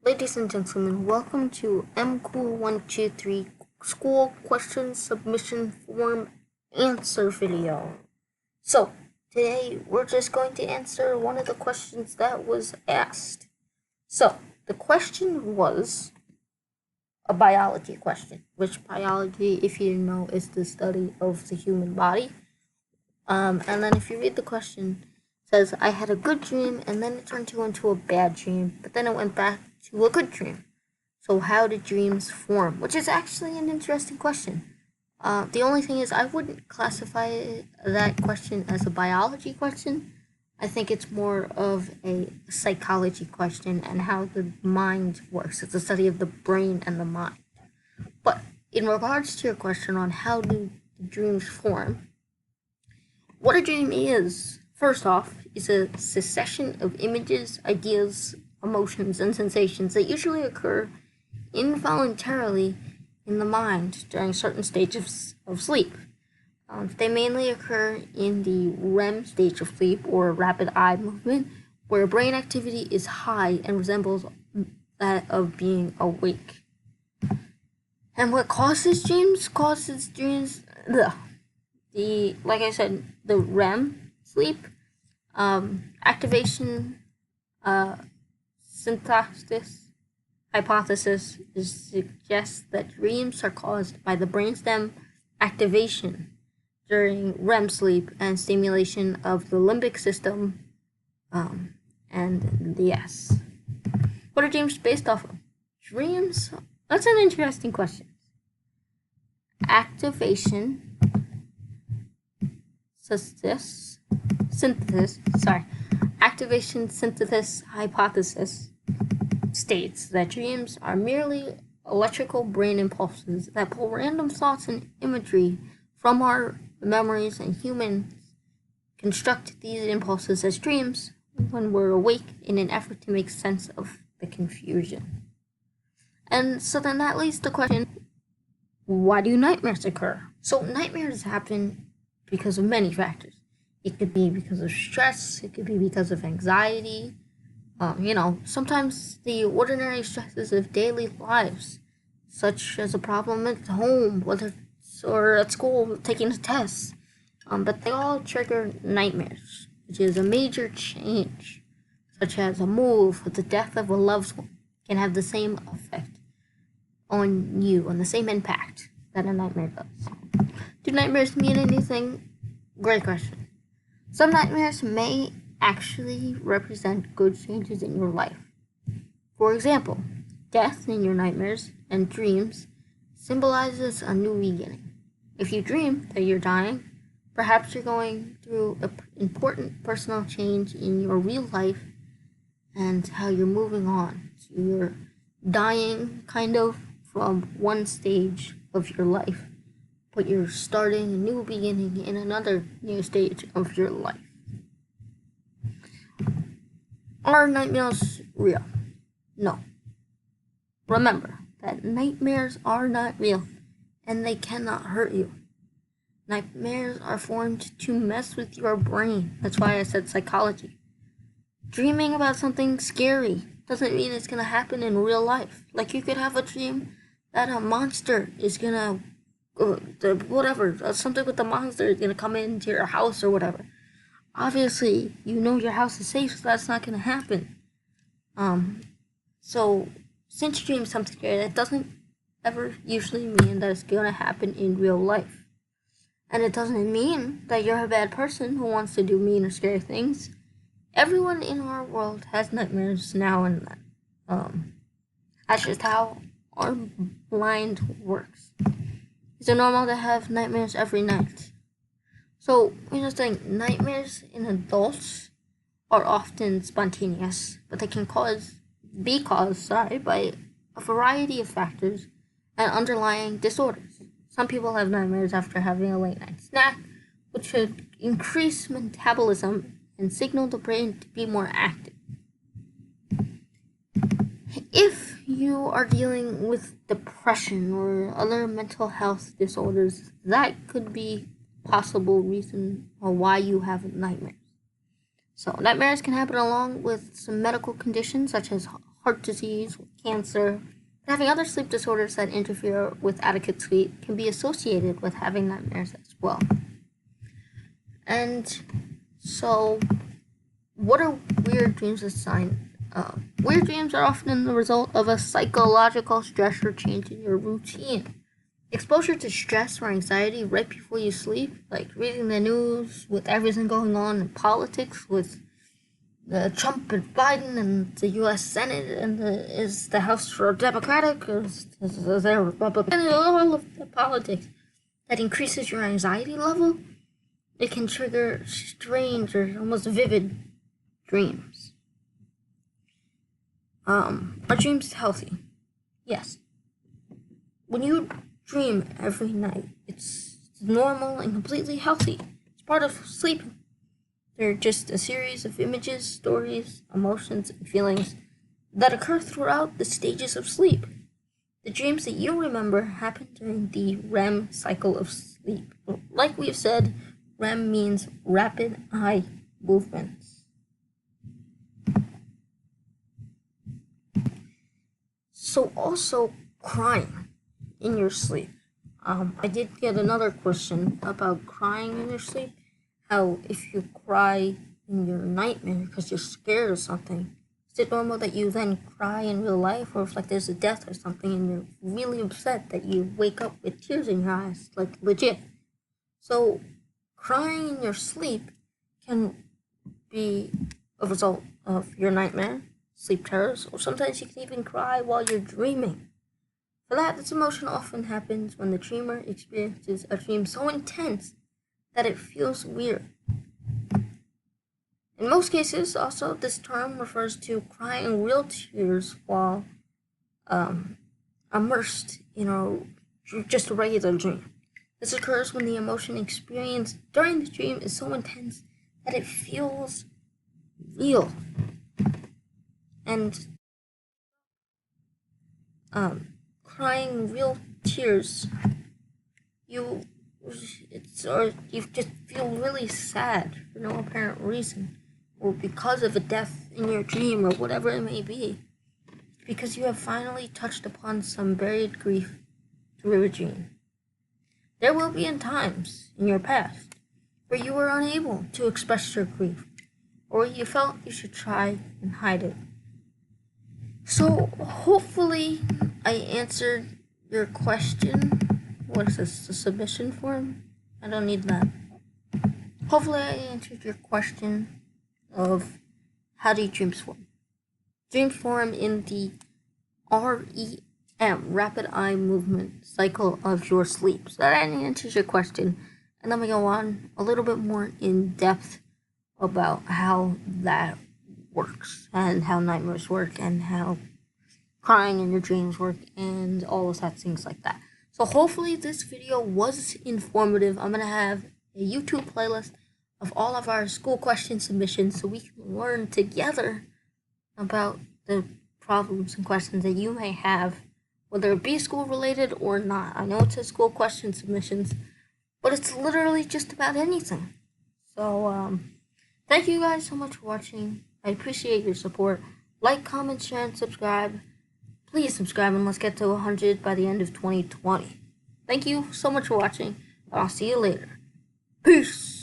Ladies and gentlemen, welcome to MCool123 School Question Submission Form Answer video. So, today we're just going to answer one of the questions that was asked. So, the question was a biology question, which biology, if you know, is the study of the human body. And then if you read the question, it says, I had a good dream and then it turned into a bad dream, but then it went back to a good dream. So how did dreams form? Which is actually an interesting question. The only thing is I wouldn't classify that question as a biology question. I think it's more of a psychology question and how the mind works. It's a study of the brain and the mind. But in regards to your question on how do dreams form, what a dream is, first off, is a succession of images, ideas, emotions, and sensations that usually occur involuntarily in the mind during certain stages of sleep. They mainly occur in the REM stage of sleep, or rapid eye movement, where brain activity is high and resembles that of being awake. And what causes dreams? Like I said, the REM sleep, activation, synthesis hypothesis suggests that dreams are caused by the brainstem activation during REM sleep and stimulation of the limbic system, and yes. What are dreams based off of? Dreams? That's an interesting question. Activation synthesis hypothesis states that dreams are merely electrical brain impulses that pull random thoughts and imagery from our memories, and humans construct these impulses as dreams when we're awake in an effort to make sense of the confusion. And so then that leads to the question, why do nightmares occur? So nightmares happen because of many factors. It could be because of stress, it could be because of anxiety, sometimes the ordinary stresses of daily lives, such as a problem at home, or at school, taking a test. But they all trigger nightmares, which is a major change, such as a move or the death of a loved one, can have the same effect on you, and the same impact that a nightmare does. Do nightmares mean anything? Great question. Some nightmares may actually represent good changes in your life. For example, death in your nightmares and dreams symbolizes a new beginning. If you dream that you're dying, perhaps you're going through an important personal change in your real life and how you're moving on. So you're dying kind of from one stage of your life, but you're starting a new beginning in another new stage of your life. Are nightmares real? No. Remember that nightmares are not real, and they cannot hurt you. Nightmares are formed to mess with your brain. That's why I said psychology. Dreaming about something scary doesn't mean it's gonna happen in real life. Like, you could have a dream that a monster is gonna, something with the monster is gonna come into your house or whatever. Obviously, you know your house is safe, so that's not gonna happen. So since you dream something scary, that doesn't ever usually mean that it's gonna happen in real life. And it doesn't mean that you're a bad person who wants to do mean or scary things. Everyone in our world has nightmares now and then. That's just how our mind works. Is it normal to have nightmares every night? So, here's the thing, nightmares in adults are often spontaneous, but they can be caused by a variety of factors and underlying disorders. Some people have nightmares after having a late night snack, which should increase metabolism and signal the brain to be more active. If you are dealing with depression or other mental health disorders, that could be possible reason or why you have nightmares. So nightmares can happen along with some medical conditions such as heart disease, cancer, but having other sleep disorders that interfere with adequate sleep can be associated with having nightmares as well. And so, what are weird dreams a sign of? Weird dreams are often the result of a psychological stress or change in your routine. Exposure to stress or anxiety right before you sleep, like reading the news with everything going on in politics, with Trump and Biden and the U.S. Senate, and is the House for Democratic, or is there Republican, and all of the politics that increases your anxiety level. It can trigger strange or almost vivid dreams. Are dreams healthy? Yes. When you dream every night, it's normal and completely healthy. It's part of sleeping. They're just a series of images, stories, emotions, and feelings that occur throughout the stages of sleep. The dreams that you remember happen during the REM cycle of sleep. Like we've said, REM means rapid eye movements. So also crying in your sleep. I did get another question about crying in your sleep. How if you cry in your nightmare because you're scared of something, is it normal that you then cry in real life? Or if like there's a death or something and you're really upset that you wake up with tears in your eyes, like legit. So crying in your sleep can be a result of your nightmare, sleep terrors, or sometimes you can even cry while you're dreaming. For that, this emotion often happens when the dreamer experiences a dream so intense that it feels weird. In most cases, also, this term refers to crying real tears while immersed in just a regular dream. This occurs when the emotion experienced during the dream is so intense that it feels real. And crying real tears, you just feel really sad for no apparent reason, or because of a death in your dream, or whatever it may be, because you have finally touched upon some buried grief through a dream. There will be times in your past where you were unable to express your grief, or you felt you should try and hide it. So hopefully I answered your question. What is this, the submission form? I don't need that. Hopefully I answered your question of how do dreams form. Dreams form in the REM, rapid eye movement cycle of your sleep. So that answers your question. And then we go on a little bit more in depth about how that works and how nightmares work and how crying in your dreams work and all of that, things like that. So hopefully this video was informative. I'm going to have a YouTube playlist of all of our school question submissions so we can learn together about the problems and questions that you may have, whether it be school related or not. I know it says school question submissions, but it's literally just about anything. So, thank you guys so much for watching. I appreciate your support. Like, comment, share, and subscribe. Please subscribe and let's get to 100 by the end of 2020. Thank you so much for watching. I'll see you later. Peace.